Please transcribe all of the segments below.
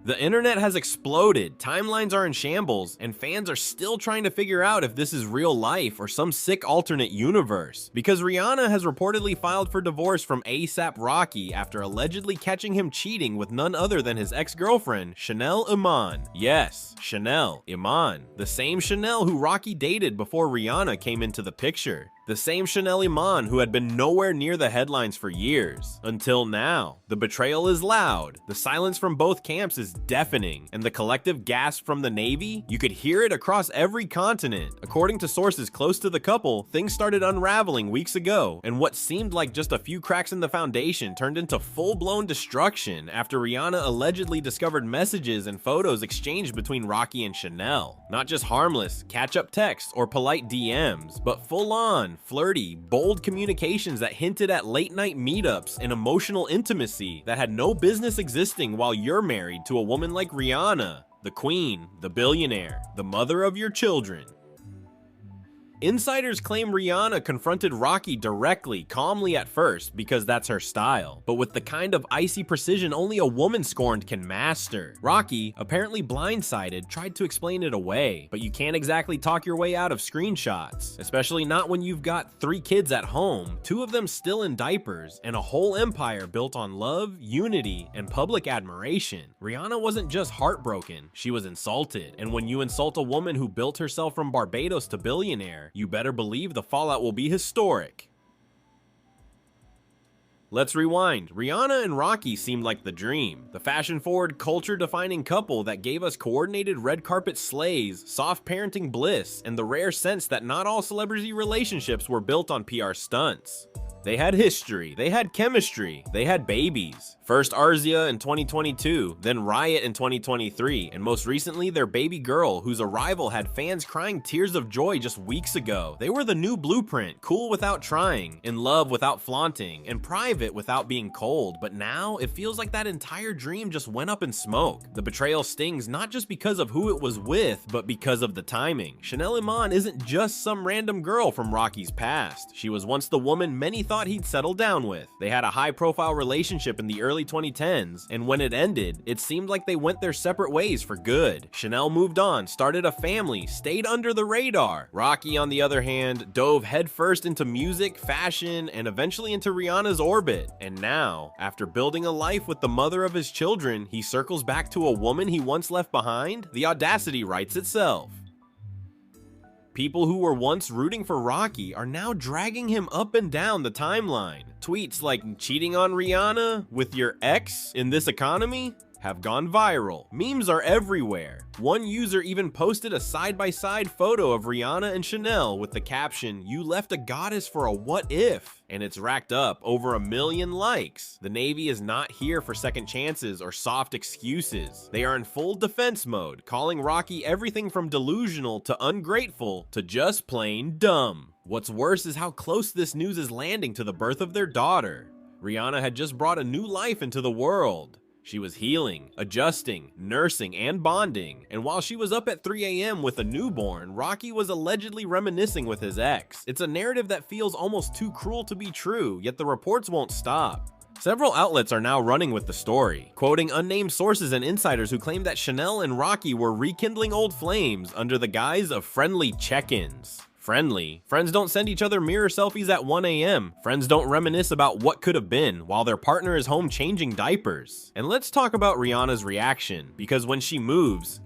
The internet has exploded, timelines are in shambles, and fans are still trying to figure out if this is real life or some sick alternate universe. Because Rihanna has reportedly filed for divorce from ASAP Rocky after allegedly catching him cheating with none other than his ex-girlfriend, Chanel Iman. Yes, Chanel Iman, the same Chanel who Rocky dated before Rihanna came into the picture. The same Chanel Iman who had been nowhere near the headlines for years. Until now. The betrayal is loud, the silence from both camps is deafening, and the collective gasp from the Navy, you could hear it across every continent. According to sources close to the couple, things started unraveling weeks ago, and what seemed like just a few cracks in the foundation turned into full-blown destruction after Rihanna allegedly discovered messages and photos exchanged between Rocky and Chanel. Not just harmless, catch-up texts or polite DMs, but full-on, flirty, bold communications that hinted at late-night meetups and emotional intimacy that had no business existing while you're married to a woman like Rihanna, the queen, the billionaire, the mother of your children. Insiders claim Rihanna confronted Rocky directly, calmly at first, because that's her style, but with the kind of icy precision only a woman scorned can master. Rocky, apparently blindsided, tried to explain it away, but you can't exactly talk your way out of screenshots, especially not when you've got 3 kids at home, 2 of them still in diapers, and a whole empire built on love, unity, and public admiration. Rihanna wasn't just heartbroken, she was insulted, and when you insult a woman who built herself from Barbados to billionaire, you better believe the fallout will be historic. Let's rewind. Rihanna and Rocky seemed like the dream. The fashion-forward, culture-defining couple that gave us coordinated red carpet slays, soft parenting bliss, and the rare sense that not all celebrity relationships were built on PR stunts. They had history, they had chemistry, they had babies. First Arzia in 2022, then Riot in 2023, and most recently their baby girl, whose arrival had fans crying tears of joy just weeks ago. They were the new blueprint, cool without trying, in love without flaunting, and private without being cold, but now it feels like that entire dream just went up in smoke. The betrayal stings not just because of who it was with, but because of the timing. Chanel Iman isn't just some random girl from Rocky's past. She was once the woman many thought he'd settle down with. They had a high-profile relationship in the early 2010s, and when it ended, it seemed like they went their separate ways for good. Chanel moved on, started a family, stayed under the radar. Rocky, on the other hand, dove headfirst into music, fashion, and eventually into Rihanna's orbit. And now, after building a life with the mother of his children, he circles back to a woman he once left behind? The audacity writes itself. People who were once rooting for Rocky are now dragging him up and down the timeline. Tweets like cheating on Rihanna with your ex in this economy have gone viral. Memes are everywhere. One user even posted a side-by-side photo of Rihanna and Chanel with the caption, "You left a goddess for a what if?" And it's racked up over 1 million likes. The Navy is not here for second chances or soft excuses. They are in full defense mode, calling Rocky everything from delusional to ungrateful to just plain dumb. What's worse is how close this news is landing to the birth of their daughter. Rihanna had just brought a new life into the world. She was healing, adjusting, nursing, and bonding, and while she was up at 3 a.m. with a newborn, Rocky was allegedly reminiscing with his ex. It's a narrative that feels almost too cruel to be true, yet the reports won't stop. Several outlets are now running with the story, quoting unnamed sources and insiders who claim that Chanel and Rocky were rekindling old flames under the guise of friendly check-ins. Friendly. Friends don't send each other mirror selfies at 1 a.m. Friends don't reminisce about what could have been while their partner is home changing diapers. And let's talk about Rihanna's reaction, because when she moves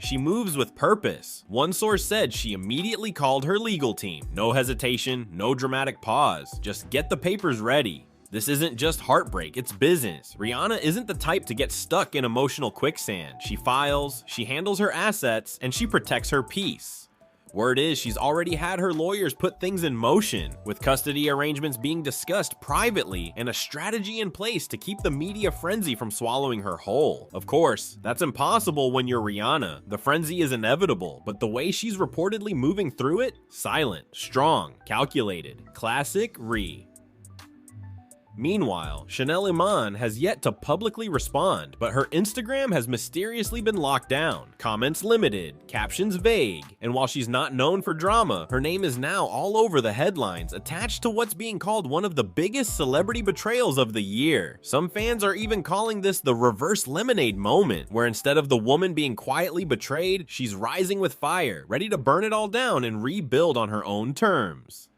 with purpose. One source said she immediately called her legal team. No hesitation, no dramatic pause, just get the papers ready. This isn't just heartbreak, it's business. Rihanna isn't the type to get stuck in emotional quicksand. She files, she handles her assets, and she protects her peace. Word is she's already had her lawyers put things in motion, with custody arrangements being discussed privately and a strategy in place to keep the media frenzy from swallowing her whole. Of course, that's impossible when you're Rihanna. The frenzy is inevitable, but the way she's reportedly moving through it? Silent, strong, calculated. Classic Rhi. Meanwhile, Chanel Iman has yet to publicly respond, but her Instagram has mysteriously been locked down, comments limited, captions vague, and while she's not known for drama, her name is now all over the headlines, attached to what's being called one of the biggest celebrity betrayals of the year. Some fans are even calling this the reverse lemonade moment, where instead of the woman being quietly betrayed, she's rising with fire, ready to burn it all down and rebuild on her own terms.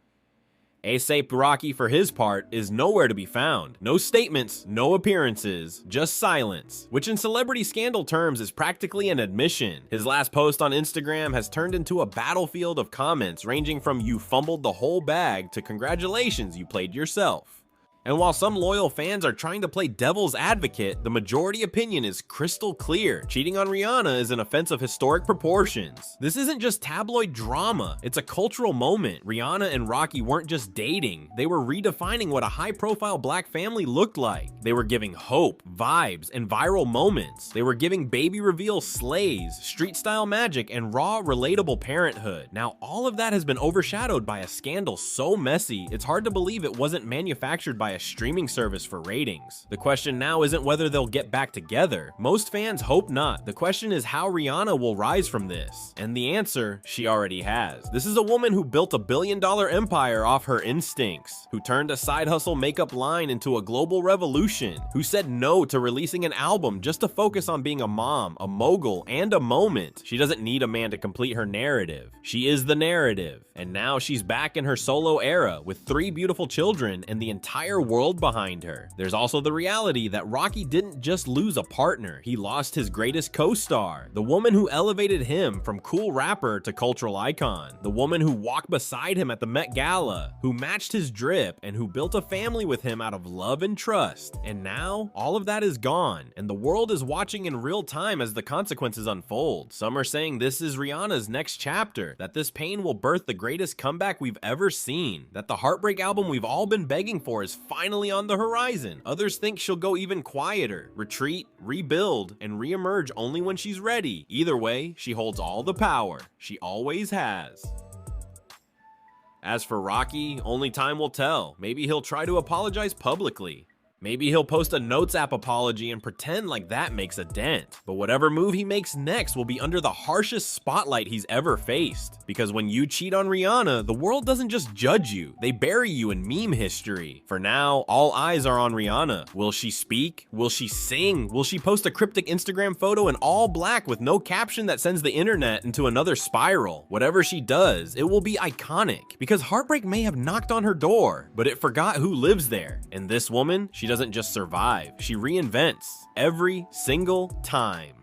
A$AP Rocky, for his part, is nowhere to be found. No statements, no appearances, just silence, which in celebrity scandal terms is practically an admission. His last post on Instagram has turned into a battlefield of comments ranging from "you fumbled the whole bag" to "congratulations, you played yourself." And while some loyal fans are trying to play devil's advocate, the majority opinion is crystal clear. Cheating on Rihanna is an offense of historic proportions. This isn't just tabloid drama, it's a cultural moment. Rihanna and Rocky weren't just dating, they were redefining what a high-profile black family looked like. They were giving hope, vibes, and viral moments. They were giving baby reveal slays, street-style magic, and raw, relatable parenthood. Now, all of that has been overshadowed by a scandal so messy, it's hard to believe it wasn't manufactured by a streaming service for ratings. The question now isn't whether they'll get back together. Most fans hope not. The question is how Rihanna will rise from this. And the answer, she already has. This is a woman who built a billion-dollar empire off her instincts, who turned a side hustle makeup line into a global revolution, who said no to releasing an album just to focus on being a mom, a mogul, and a moment. She doesn't need a man to complete her narrative. She is the narrative. And now she's back in her solo era with 3 beautiful children and the entire world behind her. There's also the reality that Rocky didn't just lose a partner, he lost his greatest co-star, the woman who elevated him from cool rapper to cultural icon, the woman who walked beside him at the Met Gala, who matched his drip, and who built a family with him out of love and trust. And now, all of that is gone, and the world is watching in real time as the consequences unfold. Some are saying this is Rihanna's next chapter, that this pain will birth the greatest comeback we've ever seen, that the heartbreak album we've all been begging for is finally on the horizon. Others think she'll go even quieter, retreat, rebuild, and reemerge only when she's ready. Either way, she holds all the power. She always has. As for Rocky, only time will tell. Maybe he'll try to apologize publicly. Maybe he'll post a Notes app apology and pretend like that makes a dent. But whatever move he makes next will be under the harshest spotlight he's ever faced. Because when you cheat on Rihanna, the world doesn't just judge you, they bury you in meme history. For now, all eyes are on Rihanna. Will she speak? Will she sing? Will she post a cryptic Instagram photo in all black with no caption that sends the internet into another spiral? Whatever she does, it will be iconic. Because heartbreak may have knocked on her door, but it forgot who lives there. And this woman, she doesn't just survive, she reinvents every single time.